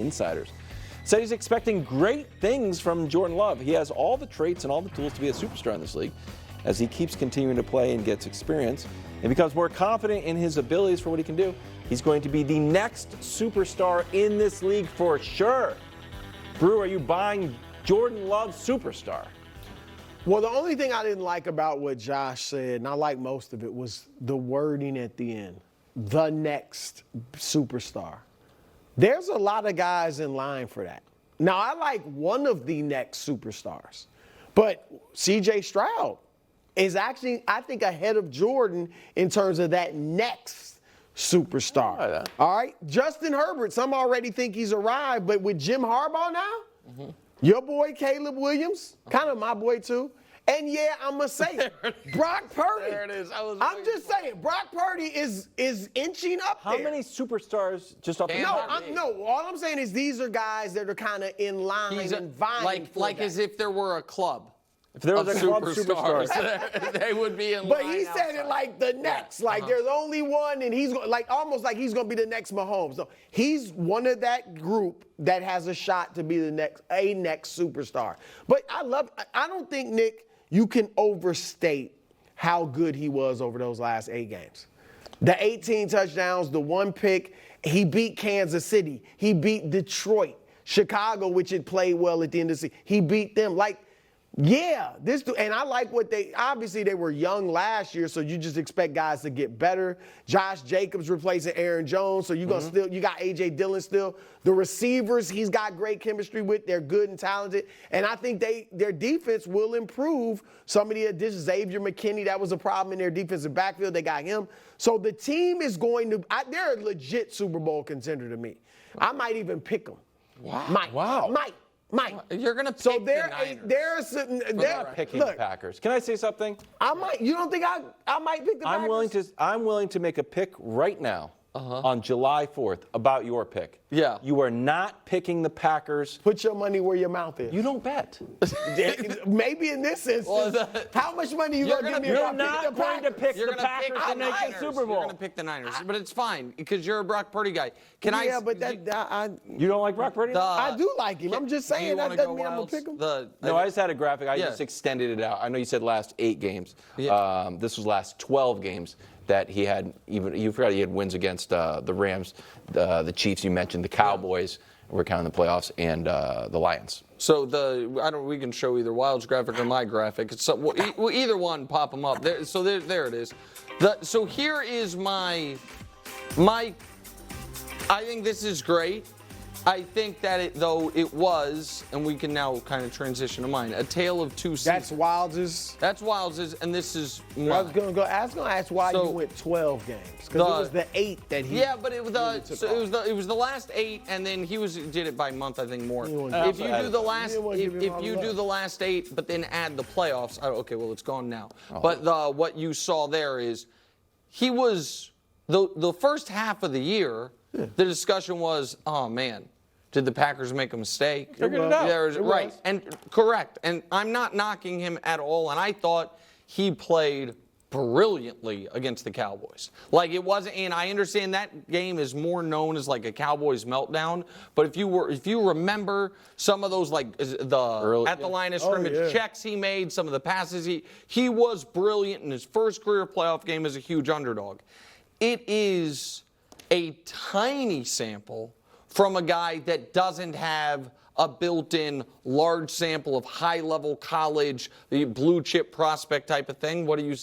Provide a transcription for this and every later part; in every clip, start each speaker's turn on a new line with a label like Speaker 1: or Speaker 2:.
Speaker 1: insiders. Said he's expecting great things from Jordan Love. He has all the traits and all the tools to be a superstar in this league as he keeps continuing to play and gets experience and becomes more confident in his abilities for what he can do. He's going to be the next superstar in this league for sure. Brew, are you buying Jordan Love superstar?
Speaker 2: Well, the only thing I didn't like about what Josh said, and I like most of it, was the wording at the end. The next superstar. There's a lot of guys in line for that. Now, I like one of the next superstars, but C.J. Stroud is actually, I think, ahead of Jordan in terms of that next superstar. All right? Justin Herbert, some already think he's arrived, but with Jim Harbaugh now, your boy Caleb Williams, kind of my boy too. And yeah, I'm going to say it. Brock Purdy.
Speaker 3: There it is.
Speaker 2: I'm just saying, Brock Purdy is inching up there.
Speaker 1: How many superstars just off the
Speaker 2: No, all I'm saying is these are guys that are kind of in line and vying for
Speaker 3: like
Speaker 2: that.
Speaker 3: as if there were a club.
Speaker 1: If there was a club
Speaker 3: superstars, they would be in line.
Speaker 2: But he said it like the next, like there's only one, and he's almost like he's going to be the next Mahomes. So he's one of that group that has a shot to be the next superstar. But I don't think, Nick, you can overstate how good he was over those last 8 games. The 18 touchdowns, the 1 pick, he beat Kansas City. He beat Detroit, Chicago, which had played well at the end of the season. He beat them. And I like what obviously they were young last year, so you just expect guys to get better. Josh Jacobs replacing Aaron Jones, so you got A.J. Dillon still. The receivers, he's got great chemistry with. They're good and talented. And I think their defense will improve. Some of the additions, Xavier McKinney, that was a problem in their defensive backfield. They got him. So the team is they're a legit Super Bowl contender to me. I might even pick them.
Speaker 1: Wow.
Speaker 2: Mike.
Speaker 3: You're going to pick the Niners.
Speaker 1: They're not picking the Packers. Can I say something?
Speaker 2: You don't think I might pick the Packers?
Speaker 1: I'm willing to make a pick right now on July 4th about your pick.
Speaker 3: Yeah.
Speaker 1: You are not picking the Packers.
Speaker 2: Put your money where your mouth is.
Speaker 1: You don't bet.
Speaker 2: Maybe in this instance, how much money you going to give me?
Speaker 1: You're not going to pick the Packers to make the Super Bowl.
Speaker 3: You're going to pick the Niners, but it's fine because you're a Brock Purdy guy.
Speaker 1: You don't like Brock Purdy?
Speaker 2: I do like him. I'm just saying that doesn't mean I'm going to pick him.
Speaker 1: No, I just had a graphic. I just extended it out. I know you said last 8 games. Yeah. This was last 12 games that he had. You forgot he had wins against the Rams, the Chiefs. You mentioned the Cowboys. We're counting the playoffs and the Lions.
Speaker 3: So we can show either Wild's graphic or my graphic. Either one, pop them up. There it is. So here is my. I think this is great. I think that it was, and we can now kind of transition to mine, a tale of 2 seasons.
Speaker 2: That's Wild's.
Speaker 3: That's Wild's, and this is mine.
Speaker 2: I was going to ask why you went 12 games, because it was the 8 that he.
Speaker 3: Yeah, but it was the last 8, and then he did it by month, I think more. If you do the last 8, but then add the playoffs, okay, well it's gone now. Oh. But what you saw there is he was the first half of the year. Yeah. The discussion was, oh man, did the Packers make a mistake?
Speaker 1: Figured it out.
Speaker 3: Right, and correct. And I'm not knocking him at all. And I thought he played brilliantly against the Cowboys. Like it wasn't, and I understand that game is more known as like a Cowboys meltdown. But if you remember some of those like the line of scrimmage checks he made, some of the passes he was brilliant in his first career playoff game as a huge underdog. It is a tiny sample from a guy that doesn't have a built-in large sample of high-level college, the blue chip prospect type of thing. What are you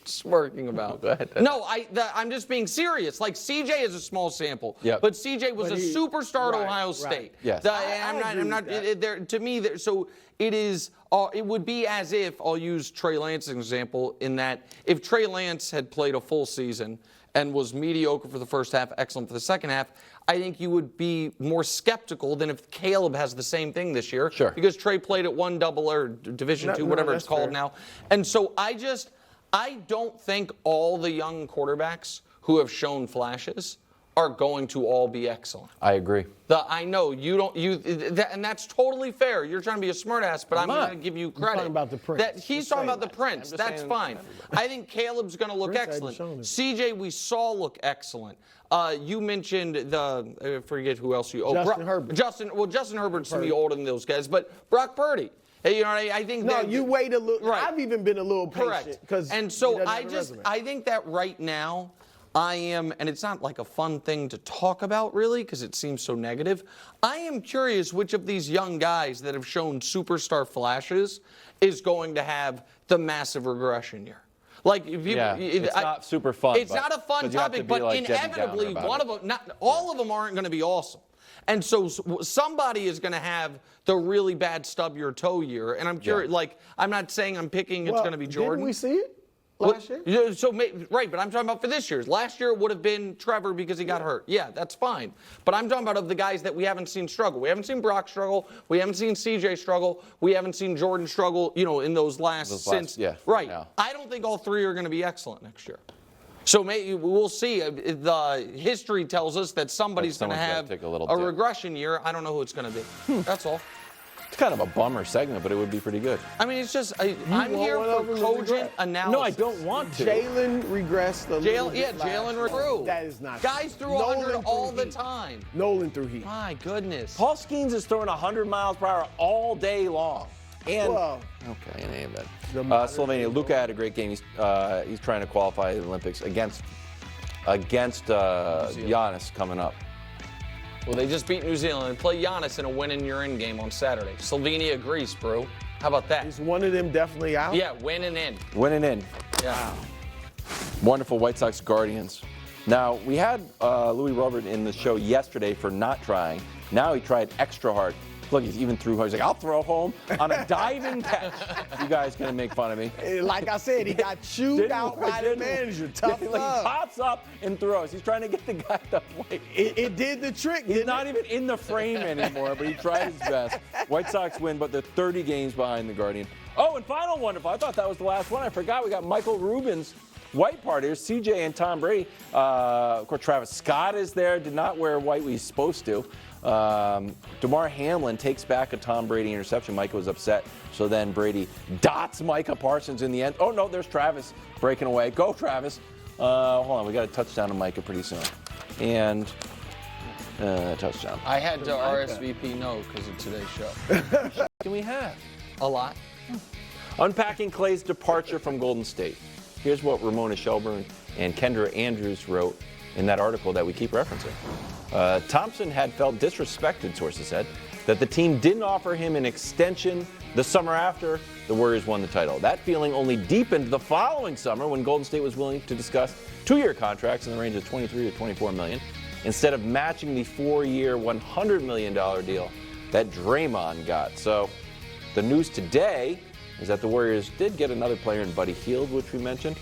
Speaker 3: smirking about? No, I'm just being serious. Like CJ is a small sample, but CJ was a superstar at Ohio State.
Speaker 1: Yes,
Speaker 3: I'm not there. To me, so it is. It would be as if I'll use Trey Lance as an example. In that, if Trey Lance had played a full season and was mediocre for the first half, excellent for the second half, I think you would be more skeptical than if Caleb has the same thing this year.
Speaker 1: Sure.
Speaker 3: Because Trey played at one double or Division II, whatever it's called now. And so I don't think all the young quarterbacks who have shown flashes are going to all be excellent.
Speaker 1: I agree.
Speaker 3: I know you don't, and that's totally fair. You're trying to be a smartass, but I'm going to give you credit.
Speaker 2: talking about the Prince.
Speaker 3: He's talking about the Prince. That's fine. I think Caleb's going to look excellent. CJ, we saw look excellent. You mentioned I forget who else you.
Speaker 2: Justin Herbert.
Speaker 3: Justin Herbert's to me older than those guys, but Brock Purdy. You know, I think.
Speaker 2: No, you wait a little.
Speaker 3: Right.
Speaker 2: I've even been a little patient.
Speaker 3: Correct. And so I think that right now. and it's not like a fun thing to talk about really because it seems so negative. I am curious which of these young guys that have shown superstar flashes is going to have the massive regression year. Like if you,
Speaker 1: it's not super fun.
Speaker 3: It's not a fun topic, but like inevitably one of them, not all of them aren't going to be awesome. And so somebody is going to have the really bad stub your toe year. And I'm curious, like I'm not saying I'm picking it's going to be Jordan.
Speaker 2: Didn't we see it? Last year?
Speaker 3: Right, but I'm talking about for this year's. Last year it would have been Trevor because he got hurt. Yeah, that's fine. But I'm talking about of the guys that we haven't seen struggle. We haven't seen Brock struggle. We haven't seen CJ struggle. We haven't seen Jordan struggle, in those last. Right. Now. I don't think all three are going to be excellent next year. So we'll see. The history tells us that somebody's going to have a regression year. I don't know who it's going to be. That's all.
Speaker 1: It's kind of a bummer segment, but it would be pretty good.
Speaker 3: I mean, it's just I'm here for cogent analysis.
Speaker 1: No, I don't want to.
Speaker 2: Jalen regressed a little bit.
Speaker 3: Jalen threw.
Speaker 2: That is not
Speaker 3: guys threw 100 all the time.
Speaker 2: Nolan threw heat.
Speaker 3: My goodness.
Speaker 1: Paul Skeens is throwing 100 miles per hour all day long. And okay, in any event, Slovenia. Luka had a great game. He's trying to qualify the Olympics against Giannis coming up.
Speaker 3: Well, they just beat New Zealand and play Giannis in a win-and-you're-in game on Saturday. Slovenia, Greece, bro. How about that?
Speaker 2: Is one of them definitely out?
Speaker 3: Yeah, win and in.
Speaker 1: Win and in.
Speaker 3: Yeah.
Speaker 1: Wow. Wonderful White Sox Guardians. Now, we had Louis Robert in the show yesterday for not trying. Now he tried extra hard. Look, he's even threw hard. He's like, I'll throw home on a diving catch. You guys going to make fun of me.
Speaker 2: Like I said, he got chewed out by the manager. Tough love.
Speaker 1: He pops up and throws. He's trying to get the guy to play.
Speaker 2: It did the trick.
Speaker 1: He's not even in the frame anymore, but he tried his best. White Sox win, but they're 30 games behind the Guardian. Oh, and final wonderful. I thought that was the last one. I forgot we got Michael Rubin's white partiers, CJ and Tom Brady. Of course, Travis Scott is there. Did not wear white when he's supposed to. DeMar Hamlin takes back a Tom Brady interception. Micah was upset. So then Brady dots Micah Parsons in the end. Oh, no, there's Travis breaking away. Go, Travis. Hold on, we got a touchdown to Micah pretty soon. And touchdown.
Speaker 3: I had to RSVP no because of today's show.
Speaker 1: Can we have?
Speaker 3: A lot.
Speaker 1: Unpacking Clay's departure from Golden State. Here's what Ramona Shelburne and Kendra Andrews wrote in that article that we keep referencing. Thompson had felt disrespected, sources said, that the team didn't offer him an extension the summer after the Warriors won the title. That feeling only deepened the following summer when Golden State was willing to discuss 2-year contracts in the range of $23 to $24 million instead of matching the 4-year, $100 million deal that Draymond got. So the news today is that the Warriors did get another player in Buddy Hield, which we mentioned.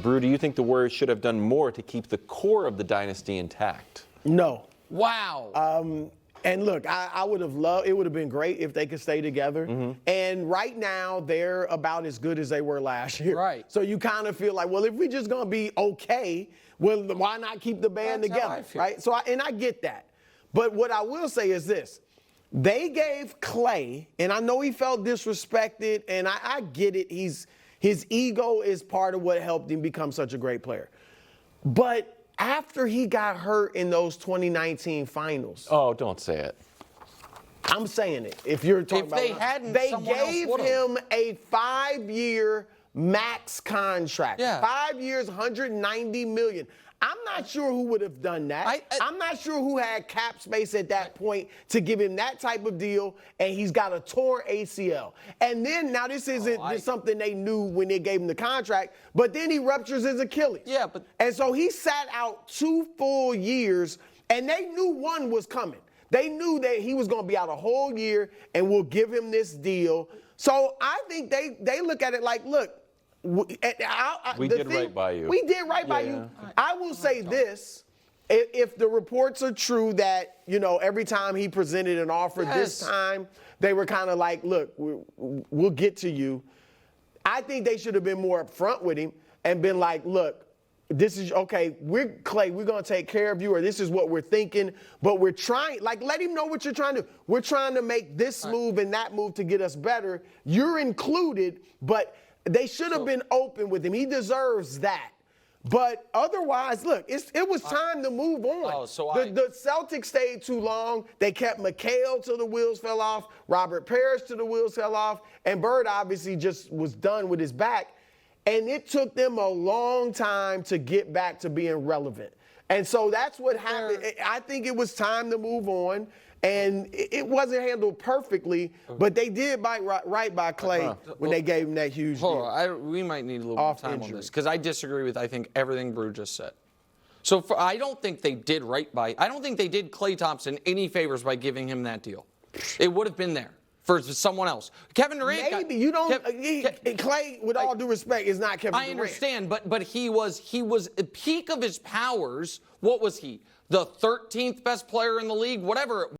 Speaker 1: Brew, do you think the Warriors should have done more to keep the core of the dynasty intact?
Speaker 2: No.
Speaker 3: Wow.
Speaker 2: And look, I would have loved, it would have been great if they could stay together. Mm-hmm. And right now, they're about as good as they were last year.
Speaker 3: Right.
Speaker 2: So you kind of feel like, well, if we're just going to be okay, well, why not keep the band together? Right. So, I get that. But what I will say is this. They gave Clay, and I know he felt disrespected, and I get it. His ego is part of what helped him become such a great player. But after he got hurt in those 2019 finals.
Speaker 1: Oh, don't say it.
Speaker 2: I'm saying it. If you're talking about
Speaker 3: hadn't,
Speaker 2: they gave him a 5-year max contract.
Speaker 3: Yeah.
Speaker 2: 5 years, $190 million. I'm not sure who would have done that. I'm not sure who had cap space at that point to give him that type of deal, and he's got a torn ACL. And then, now this isn't just something they knew when they gave him the contract, but then he ruptures his Achilles.
Speaker 3: Yeah,
Speaker 2: and so he sat out 2 full years, and they knew one was coming. They knew that he was going to be out a whole year, and we'll give him this deal. So I think they look at it like, look,
Speaker 1: we did right by you.
Speaker 2: We did right by you. I will say this. If the reports are true that, every time he presented an offer this time, they were kind of like, look, we'll get to you. I think they should have been more upfront with him and been like, look, this is okay, Clay, we're gonna take care of you, or this is what we're thinking, but we're trying, like, let him know what you're trying to do. We're trying to make this move and that move to get us better. You're included, but they should have been open with him. He deserves that. But otherwise, look, it was time to move on. The Celtics stayed too long. They kept McHale till the wheels fell off, Robert Parrish till the wheels fell off, and Bird obviously just was done with his back. And it took them a long time to get back to being relevant. And so that's what happened. I think it was time to move on. And it wasn't handled perfectly, but they did right by Clay when they gave him that huge deal.
Speaker 3: We might need a little more time on this because I disagree with, I think, everything Brew just said. So I don't think they did I don't think they did Klay Thompson any favors by giving him that deal. It would have been there for someone else. Kevin Durant.
Speaker 2: Maybe you don't. Klay, with all due respect, is not Kevin Durant.
Speaker 3: I understand, but he was at peak of his powers. What was he? The 13th best player in the league, whatever.